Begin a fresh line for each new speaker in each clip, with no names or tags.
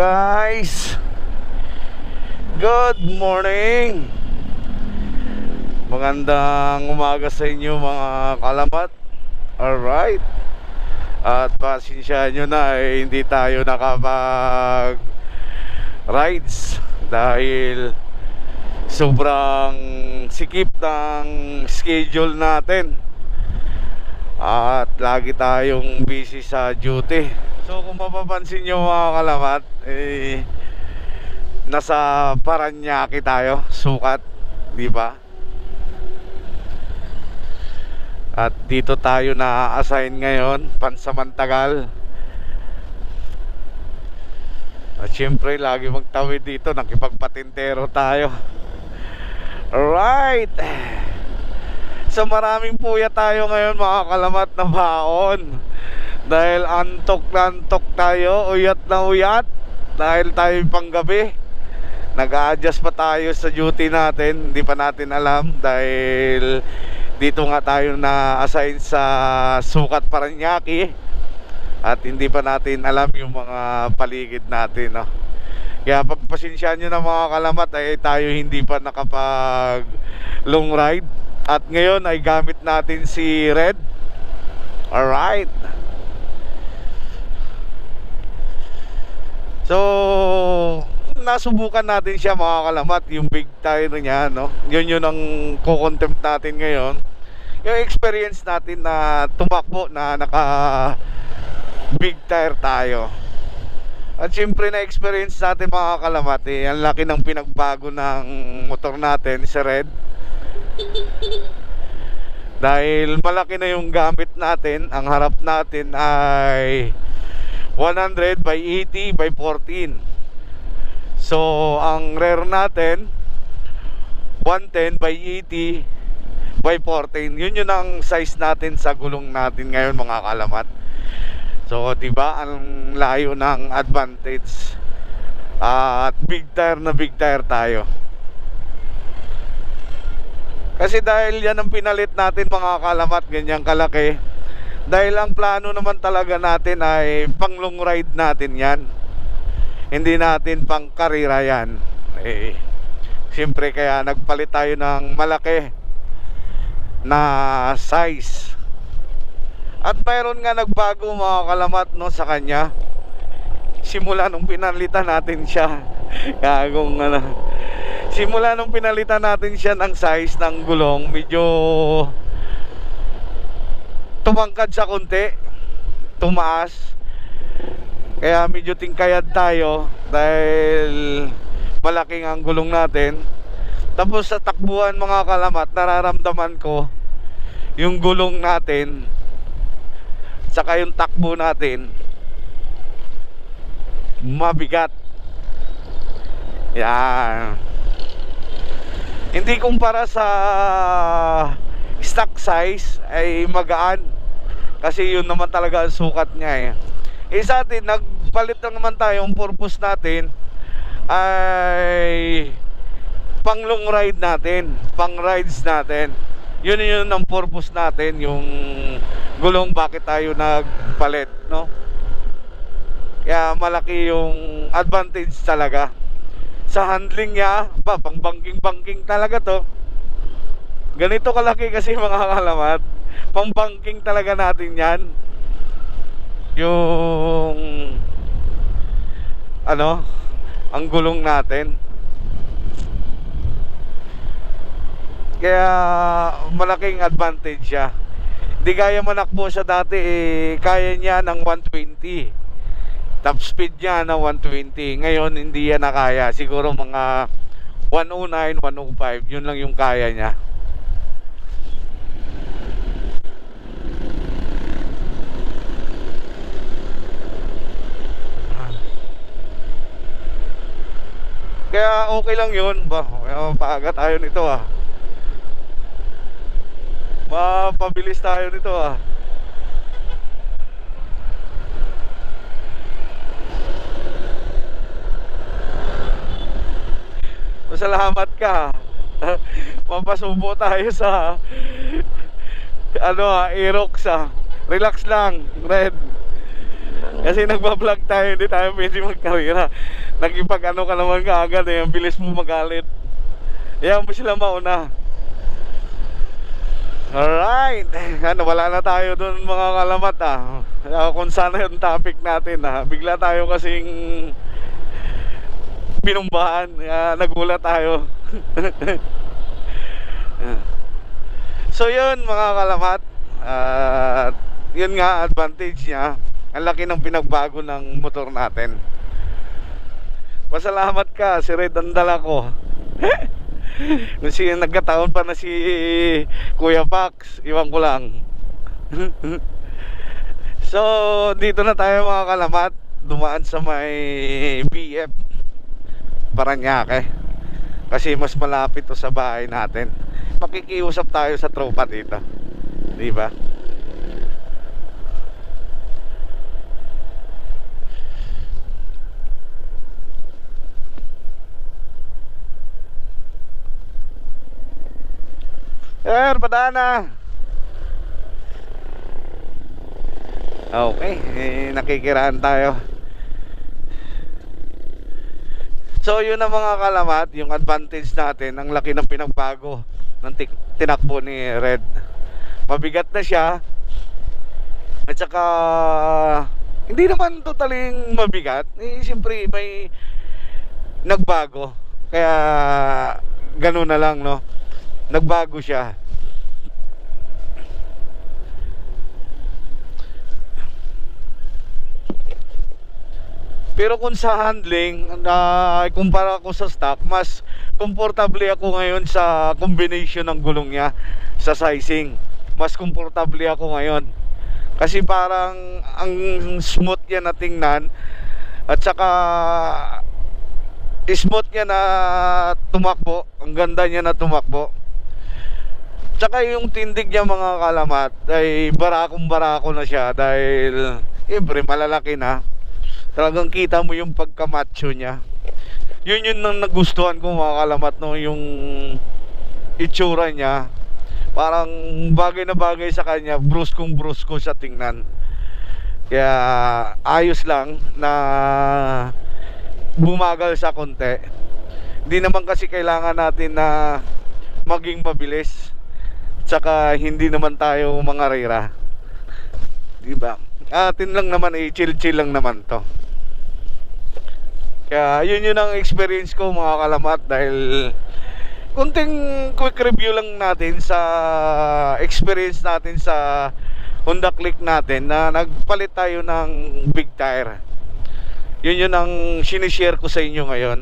guys, good morning. Magandang umaga sa inyo mga kalamat. Alright. At pasensya nyo na hindi tayo nakapag rides dahil sobrang sikip ng schedule natin. At lagi tayong busy sa duty. So kung mapapansin nyo mga kalamat, nasa Paranaque tayo, sukat, di ba? At dito tayo na-assign ngayon, pansamantagal. At syempre lagi magtawid dito, nakipagpatintero tayo. Alright. So maraming puya tayo ngayon mga kalamat na baon. Dahil antok na antok tayo, uyat na uyat. Dahil tayo panggabi, nag-a-adjust pa tayo sa duty natin. Hindi pa natin alam dahil dito nga tayo na-assign sa sukat Paranaque. At hindi pa natin alam yung mga paligid natin, no? Kaya pagpasensyaan nyo na mga kalamat, ay tayo hindi pa nakapag long ride. At ngayon ay gamit natin si Red. Alright. So nasubukan natin siya mga kalamat, yung big tire niya, no? Yun ang kukontempt natin ngayon. Yung experience natin na tumakbo na naka big tire tayo. At syempre na experience natin mga kalamat, ang laki ng pinagbago ng motor natin, si Red. Dahil malaki na yung gamit natin. Ang harap natin ay 100 by 80 by 14. So ang rear natin 110 by 80 by 14. Yun ang size natin sa gulong natin ngayon mga kalamat. So diba ang layo ng advantage. At big tire tayo. Kasi dahil yan ang pinalit natin mga kalamat, ganyang kalaki. Dahil ang plano naman talaga natin ay pang long ride natin yan. Hindi natin pang karera yan. Siyempre kaya nagpalit tayo ng malaki na size. At mayroon nga nagbago mga kalamat, no, sa kanya. Simula nung pinalitan natin siya. Kagong simula nung pinalitan natin siya ng size ng gulong, medyo tumangkad sa konti, tumaas. Kaya medyo tingkayad tayo dahil malaking ang gulong natin. Tapos sa takbuhan mga kalamat, nararamdaman ko yung gulong natin saka yung takbo natin mabigat. Yan. Hindi kumpara sa stock size ay magaan. Kasi yun naman talaga ang sukat niya sa atin, nagpalit lang naman tayo. Ang purpose natin ay pang long ride natin, pang rides natin. Yun ang purpose natin. Yung gulong, bakit tayo nagpalit, no? Kaya malaki yung advantage talaga sa handling niya. Pang banking talaga to. Ganito kalaki kasi mga kalamat, pang banking talaga natin yan. Yung ang gulong natin. Kaya malaking advantage siya. Di gaya manakbo siya dati, kaya niya ng 120. Top speed niya na 120. Ngayon hindi yan na kaya. Siguro mga 109, 105. Yun lang yung kaya niya. Kaya okay lang yun. Paaga tayo nito mapabilis tayo nito Salamat ka. Mapasubo tayo sa Aerox Relax lang, Red. Kasi nagbablog tayo, hindi tayo pwede magkarera. Nagipag-ano ka naman kaagad eh. Ang bilis mo magalit. Hayaan mo sila mauna. Alright. Wala na tayo dun mga kalamat kung sana yung topic natin bigla tayo kasing binumbahan. Nagulat tayo. So yun mga kalamat, yun nga advantage niya. Ang laki ng pinagbago ng motor natin. Pasalamat ka, si Red ang dala ko. Nagkataon pa na si Kuya Pax, iwan ko lang. So dito na tayo mga kalamat. Dumaan sa may BF Paranaque kasi mas malapit to sa bahay natin. Makikiusap tayo sa tropa dito, di ba? Padana. Okay, nakikiraan tayo. So yun ang mga kalamat, yung advantage natin. Ang laki ng pinagbago ng tinakbo ni Red. Mabigat na siya. At saka hindi naman totaling mabigat. Siyempre may nagbago. Kaya ganun na lang, no? Nagbago siya. Pero kung sa handling, kumpara ko sa stock, mas komportable ako ngayon sa combination ng gulong niya sa sizing. Mas komportable ako ngayon. Kasi parang ang smooth niya na tingnan. At saka smooth niya na tumakbo. Ang ganda niya na tumakbo. Tsaka yung tindig niya mga kalamat ay barakong-barako na siya. Dahil siyempre malalaki na. Talagang kita mo yung pagkamacho niya. Yun nang nagustuhan ko mga kalamat, no? Yung itsura niya. Parang bagay na bagay sa kanya. Bruskong-brusko sa tingnan. Kaya ayos lang na bumagal sa konti. Hindi naman kasi kailangan natin na maging mabilis. Tsaka hindi naman tayo mga rera. Diba? Atin lang naman chill-chill lang naman to. Kaya yun ang experience ko mga kalamat. Dahil kunting quick review lang natin sa experience natin sa Honda Click natin na nagpalit tayo ng big tire. Yun ang sinishare ko sa inyo ngayon.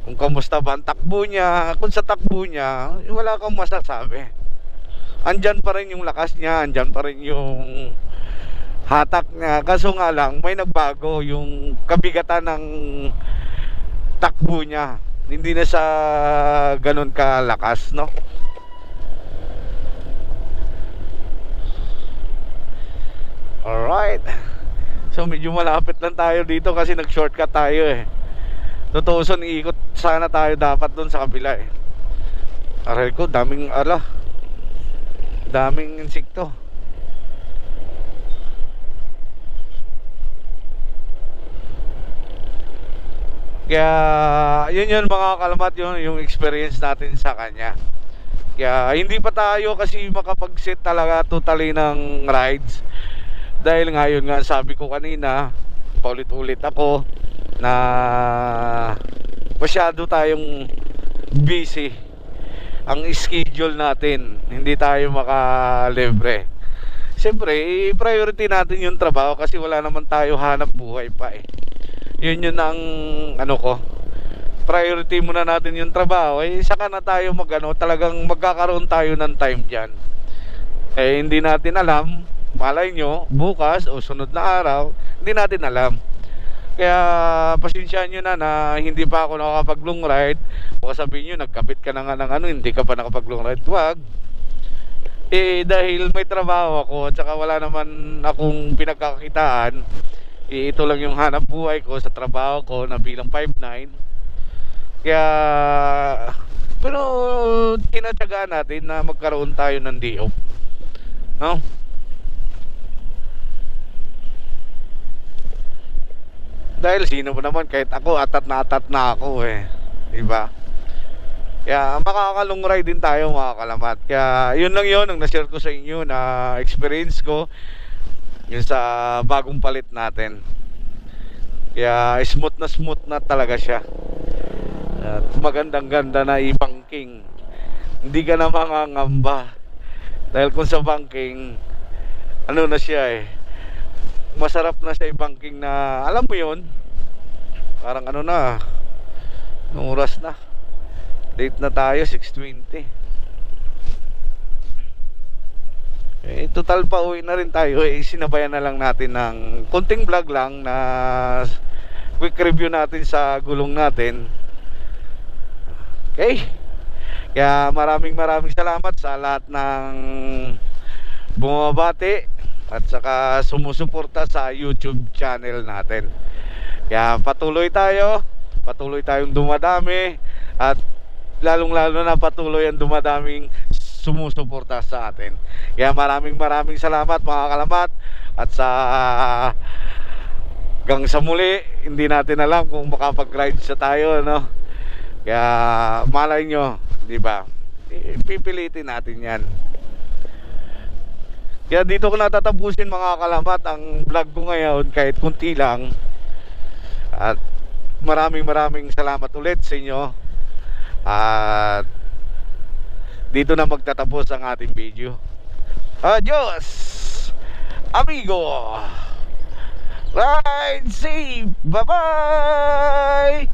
Kung kamusta ba ang takbo niya. Kung sa takbo niya wala kang masasabi. Andyan pa rin yung lakas niya, andyan pa rin yung hatak niya. Kaso nga lang may nagbago yung kabigatan ng takbo niya. Hindi na sa ganun kalakas, no? Alright. So medyo malapit lang tayo dito kasi nag-shortcut tayo eh. Tutuson, iikot sana tayo dapat doon sa kabila eh. Aray ko, daming insekto. Kaya yun mga kalamat, yung experience natin sa kanya. Kaya hindi pa tayo kasi makapag-set talaga totally ng rides. Dahil ngayon nga sabi ko kanina, paulit-ulit ako na masyado tayong busy. Ang schedule natin, hindi tayo makalibre. Siyempre, priority natin yung trabaho kasi wala naman tayo hanap buhay pa eh. Yun ang priority muna natin yung trabaho saka na tayo talagang magkakaroon tayo ng time dyan. Hindi natin alam, malay nyo bukas o sunod na araw, hindi natin alam. Kaya pasensyaan nyo na hindi pa ako nakakapag long ride. Baka sabihin nyo nagkapit ka na nga ng hindi ka pa nakapag long ride. Wag. Dahil may trabaho ako at saka wala naman akong pinagkakakitaan. Ito lang yung hanap buhay ko sa trabaho ko na bilang 5'9". Kaya pero tinatyagaan natin na magkaroon tayo ng day off, no? Dahil sino ba naman, kahit ako atat na ako eh, diba? Kaya makakalong ride din tayo mga kalamat. Kaya yun lang yun ang na-share ko sa inyo na experience ko yun sa bagong palit natin. Kaya smooth na talaga siya. At magandang ganda na i-banking. Hindi ka na mangangamba. Dahil kung sa banking, ano na siya eh, masarap na siya i-banking na, alam mo yun, parang ano na, nung oras na, date na tayo, 6:20. Eh, total pa uwi na rin tayo eh, sinabayan na lang natin ng konting vlog lang na quick review natin sa gulong natin. Okay, kaya maraming salamat sa lahat ng bumabati at saka sumusuporta sa YouTube channel natin. Kaya patuloy tayong dumadami, at lalong lalo na patuloy ang dumadaming sumusuporta sa atin. Kaya maraming salamat mga kalamat. At sa hanggang sa muli, hindi natin alam kung makapag-ride sa tayo, no? Kaya malay nyo, di ba? Pipilitin natin yan. Kaya dito ko natatapusin mga kalamat ang vlog ko ngayon, kahit kunti lang. At maraming salamat ulit sa inyo. At dito na magtatapos ang ating video. Adios, amigo. Ride safe. Bye-bye.